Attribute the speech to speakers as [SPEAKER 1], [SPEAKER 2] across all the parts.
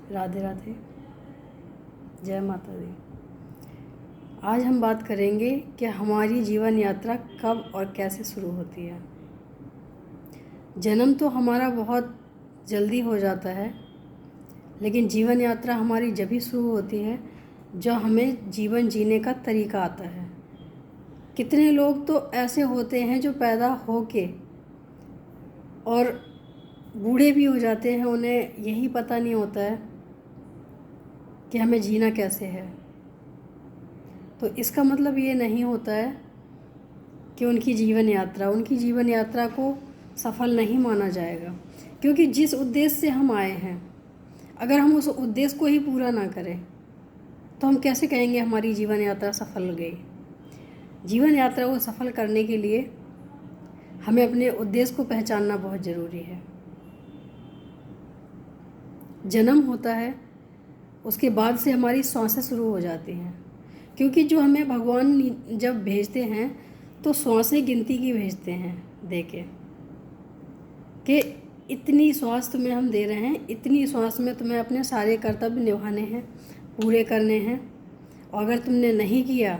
[SPEAKER 1] राधे राधे, जय माता दी। आज हम बात करेंगे कि हमारी जीवन यात्रा कब और कैसे शुरू होती है। जन्म तो हमारा बहुत जल्दी हो जाता है, लेकिन जीवन यात्रा हमारी जब भी शुरू होती है जब हमें जीवन जीने का तरीका आता है। कितने लोग तो ऐसे होते हैं जो पैदा होके और बूढ़े भी हो जाते हैं, उन्हें यही पता नहीं होता है कि हमें जीना कैसे है। तो इसका मतलब ये नहीं होता है कि उनकी जीवन यात्रा को सफल नहीं माना जाएगा, क्योंकि जिस उद्देश्य से हम आए हैं अगर हम उस उद्देश्य को ही पूरा ना करें तो हम कैसे कहेंगे हमारी जीवन यात्रा सफल गई। जीवन यात्रा को सफल करने के लिए हमें अपने उद्देश्य को पहचानना बहुत ज़रूरी है। जन्म होता है, उसके बाद से हमारी श्वासें शुरू हो जाती हैं, क्योंकि जो हमें भगवान जब भेजते हैं तो श्वासें गिनती की भेजते हैं, देके कि इतनी श्वास तुम्हें हम दे रहे हैं, इतनी श्वास में तुम्हें अपने सारे कर्तव्य निभाने हैं, पूरे करने हैं, और अगर तुमने नहीं किया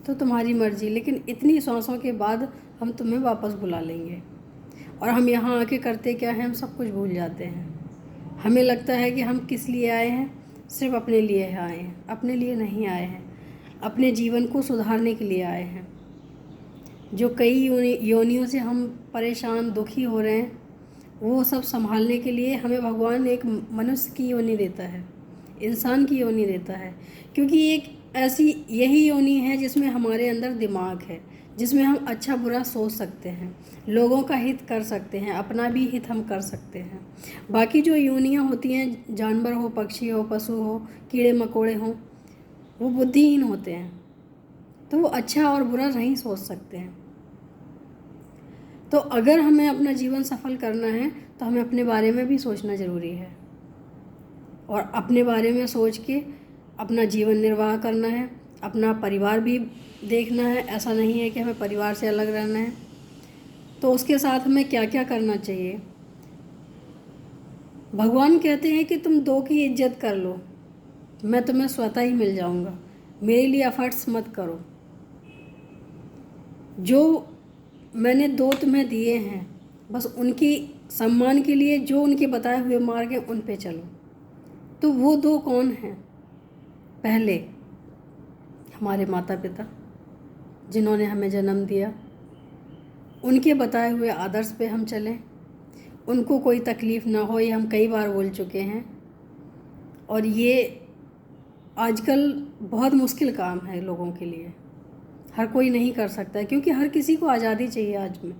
[SPEAKER 1] तो तुम्हारी मर्जी, लेकिन इतनी श्वासों के बाद हम तुम्हें वापस बुला लेंगे। और हम यहाँ आके करते क्या हैं, हम सब कुछ भूल जाते हैं। हमें लगता है कि हम किस लिए आए हैं, सिर्फ अपने लिए आए हैं। अपने लिए नहीं आए हैं, अपने जीवन को सुधारने के लिए आए हैं। जो कई योनियों से हम परेशान दुखी हो रहे हैं, वो सब संभालने के लिए हमें भगवान एक मनुष्य की योनि देता है, इंसान की योनि देता है। क्योंकि एक ऐसी यही योनि है जिसमें हमारे अंदर दिमाग है, जिसमें हम अच्छा बुरा सोच सकते हैं, लोगों का हित कर सकते हैं, अपना भी हित हम कर सकते हैं। बाकी जो योनियाँ होती हैं, जानवर हो, पक्षी हो, पशु हो, कीड़े मकोड़े हों, वो बुद्धिहीन होते हैं, तो वो अच्छा और बुरा नहीं सोच सकते हैं। तो अगर हमें अपना जीवन सफल करना है तो हमें अपने बारे में भी सोचना ज़रूरी है, और अपने बारे में सोच के अपना जीवन निर्वाह करना है। अपना परिवार भी देखना है, ऐसा नहीं है कि हमें परिवार से अलग रहना है। तो उसके साथ हमें क्या क्या करना चाहिए। भगवान कहते हैं कि तुम दो की इज्जत कर लो, मैं तुम्हें स्वतः ही मिल जाऊंगा, मेरे लिए एफर्ट्स मत करो। जो मैंने दो तुम्हें दिए हैं, बस उनकी सम्मान के लिए जो उनके बताए हुए मार्ग हैं उन पे चलो। तो वो दो कौन हैं? पहले हमारे माता पिता जिन्होंने हमें जन्म दिया, उनके बताए हुए आदर्श पे हम चलें, उनको कोई तकलीफ़ ना हो, ये हम कई बार बोल चुके हैं। और ये आजकल बहुत मुश्किल काम है लोगों के लिए, हर कोई नहीं कर सकता है, क्योंकि हर किसी को आज़ादी चाहिए। आज में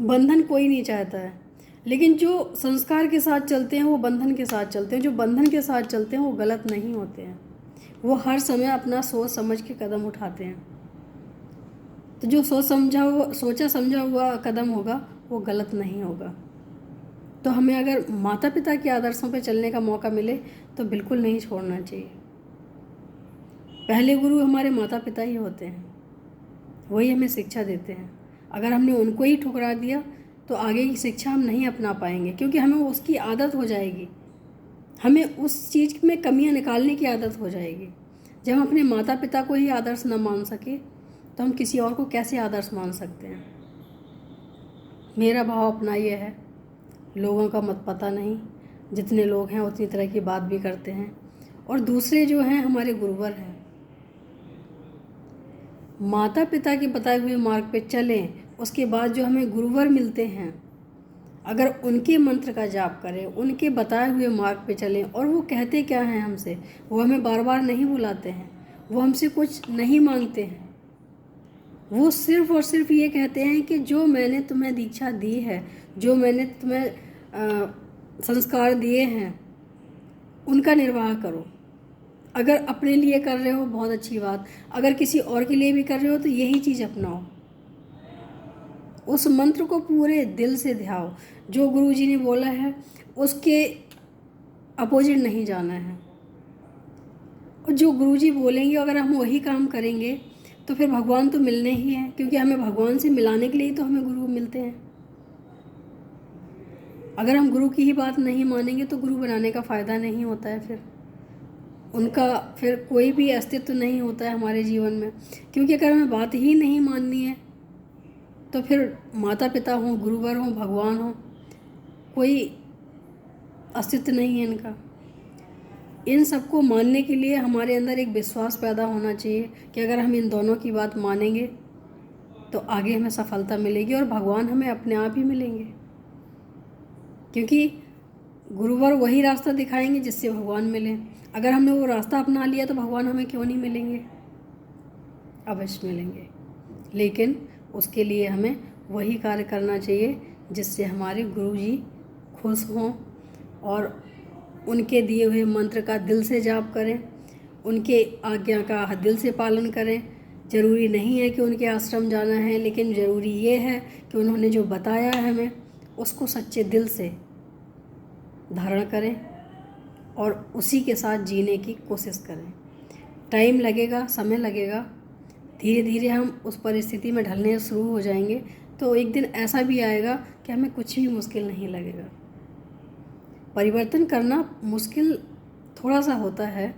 [SPEAKER 1] बंधन कोई नहीं चाहता है, लेकिन जो संस्कार के साथ चलते हैं वो बंधन के साथ चलते हैं। जो बंधन के साथ चलते हैं वो गलत नहीं होते हैं, वो हर समय अपना सोच समझ के कदम उठाते हैं। तो जो सोचा समझा हुआ कदम होगा वो गलत नहीं होगा। तो हमें अगर माता पिता के आदर्शों पर चलने का मौका मिले तो बिल्कुल नहीं छोड़ना चाहिए। पहले गुरु हमारे माता पिता ही होते हैं, वही हमें शिक्षा देते हैं। अगर हमने उनको ही ठुकरा दिया तो आगे की शिक्षा हम नहीं अपना पाएंगे, क्योंकि हमें उसकी आदत हो जाएगी, हमें उस चीज़ में कमियां निकालने की आदत हो जाएगी। जब हम अपने माता पिता को ही आदर्श न मान सके तो हम किसी और को कैसे आदर्श मान सकते हैं। मेरा भाव अपना ये है, लोगों का मत पता नहीं, जितने लोग हैं उतनी तरह की बात भी करते हैं। और दूसरे जो हैं हमारे गुरुवर हैं, माता पिता के बताए हुए मार्ग पे चलें, उसके बाद जो हमें गुरुवर मिलते हैं, अगर उनके मंत्र का जाप करें, उनके बताए हुए मार्ग पे चलें, और वो कहते क्या हैं हमसे, वो हमें बार बार नहीं बुलाते हैं, वो हमसे कुछ नहीं मांगते हैं, वो सिर्फ और सिर्फ ये कहते हैं कि जो मैंने तुम्हें दीक्षा दी है, जो मैंने तुम्हें संस्कार दिए हैं, उनका निर्वाह करो। अगर अपने लिए कर रहे हो बहुत अच्छी बात, अगर किसी और के लिए भी कर रहे हो तो यही चीज़ अपनाओ, उस मंत्र को पूरे दिल से ध्याओ। जो गुरुजी ने बोला है उसके अपोजिट नहीं जाना है, और जो गुरुजी बोलेंगे अगर हम वही काम करेंगे तो फिर भगवान तो मिलने ही हैं, क्योंकि हमें भगवान से मिलाने के लिए तो हमें गुरु मिलते हैं। अगर हम गुरु की ही बात नहीं मानेंगे तो गुरु बनाने का फ़ायदा नहीं होता है, फिर उनका फिर कोई भी अस्तित्व नहीं होता है हमारे जीवन में। क्योंकि अगर हमें बात ही नहीं माननी है तो फिर माता पिता हों, गुरुवर हों, भगवान हों, कोई अस्तित्व नहीं है इनका। इन सबको मानने के लिए हमारे अंदर एक विश्वास पैदा होना चाहिए कि अगर हम इन दोनों की बात मानेंगे तो आगे हमें सफलता मिलेगी और भगवान हमें अपने आप ही मिलेंगे। क्योंकि गुरुवर वही रास्ता दिखाएंगे जिससे भगवान मिले। अगर हमने वो रास्ता अपना लिया तो भगवान हमें क्यों नहीं मिलेंगे? अवश्य मिलेंगे, लेकिन उसके लिए हमें वही कार्य करना चाहिए जिससे हमारे गुरु जी खुश हों और उनके दिए हुए मंत्र का दिल से जाप करें, उनके आज्ञा का दिल से पालन करें। ज़रूरी नहीं है कि उनके आश्रम जाना है, लेकिन ज़रूरी ये है कि उन्होंने जो बताया है हमें उसको सच्चे दिल से धारण करें और उसी के साथ जीने की कोशिश करें। टाइम लगेगा, समय लगेगा, धीरे धीरे हम उस परिस्थिति में ढलने शुरू हो जाएंगे तो एक दिन ऐसा भी आएगा कि हमें कुछ भी मुश्किल नहीं लगेगा। परिवर्तन करना मुश्किल थोड़ा सा होता है,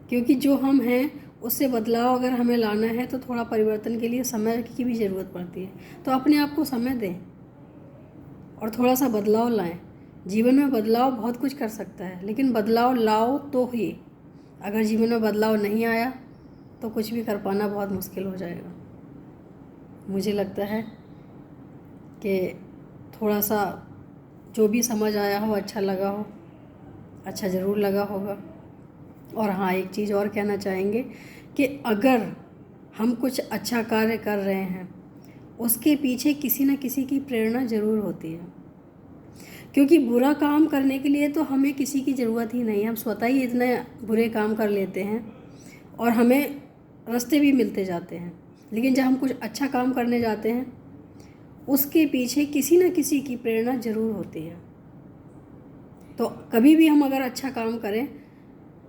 [SPEAKER 1] क्योंकि जो हम हैं उससे बदलाव अगर हमें लाना है तो थोड़ा परिवर्तन के लिए समय की भी ज़रूरत पड़ती है। तो अपने आप को समय दें और थोड़ा सा बदलाव लाएं। जीवन में बदलाव बहुत कुछ कर सकता है, लेकिन बदलाव लाओ तो ही। अगर जीवन में बदलाव नहीं आया तो कुछ भी कर पाना बहुत मुश्किल हो जाएगा। मुझे लगता है कि थोड़ा सा जो भी समझ आया हो, अच्छा लगा हो, अच्छा ज़रूर लगा होगा। और हाँ, एक चीज़ और कहना चाहेंगे कि अगर हम कुछ अच्छा कार्य कर रहे हैं उसके पीछे किसी न किसी की प्रेरणा ज़रूर होती है। क्योंकि बुरा काम करने के लिए तो हमें किसी की ज़रूरत ही नहीं है, हम स्वतः ही इतने बुरे काम कर लेते हैं और हमें रास्ते भी मिलते जाते हैं। लेकिन जब हम कुछ अच्छा काम करने जाते हैं उसके पीछे किसी न किसी की प्रेरणा ज़रूर होती है। तो कभी भी हम अगर अच्छा काम करें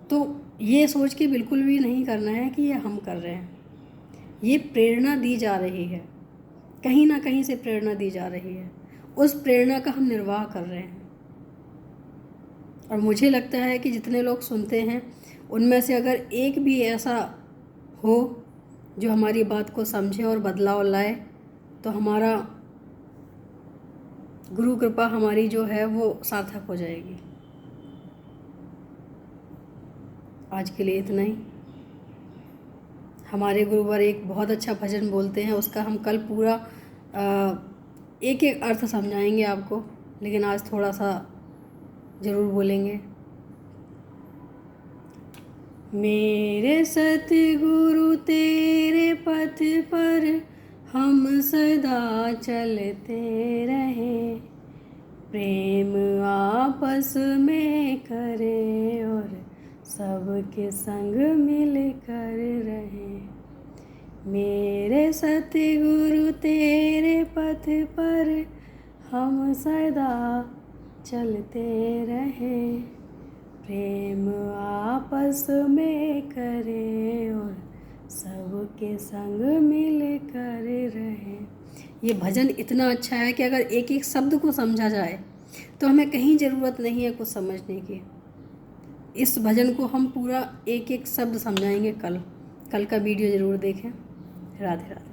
[SPEAKER 1] तो ये सोच के बिल्कुल भी नहीं करना है कि ये हम कर रहे हैं, ये प्रेरणा दी जा रही है, कहीं ना कहीं से प्रेरणा दी जा रही है, उस प्रेरणा का हम निर्वाह कर रहे हैं। और मुझे लगता है कि जितने लोग सुनते हैं उनमें से अगर एक भी ऐसा हो जो हमारी बात को समझे और बदलाव लाए तो हमारा गुरु कृपा हमारी जो है वो सार्थक हो जाएगी। आज के लिए इतना ही। हमारे गुरुवर एक बहुत अच्छा भजन बोलते हैं, उसका हम कल पूरा एक एक अर्थ समझाएंगे आपको, लेकिन आज थोड़ा सा ज़रूर बोलेंगे। मेरे सतगुरु तेरे पथ पर हम सदा चलते रहे, प्रेम आपस में करे और सबके संग मिल कर रहे। मेरे सतगुरु तेरे पथ पर हम सदा चलते रहे, प्रेम आपस में करे और सबके संग मिल कर रहे। ये भजन इतना अच्छा है कि अगर एक एक शब्द को समझा जाए तो हमें कहीं ज़रूरत नहीं है कुछ समझने की। इस भजन को हम पूरा एक एक शब्द समझाएंगे कल का वीडियो ज़रूर देखें। राधे राधे।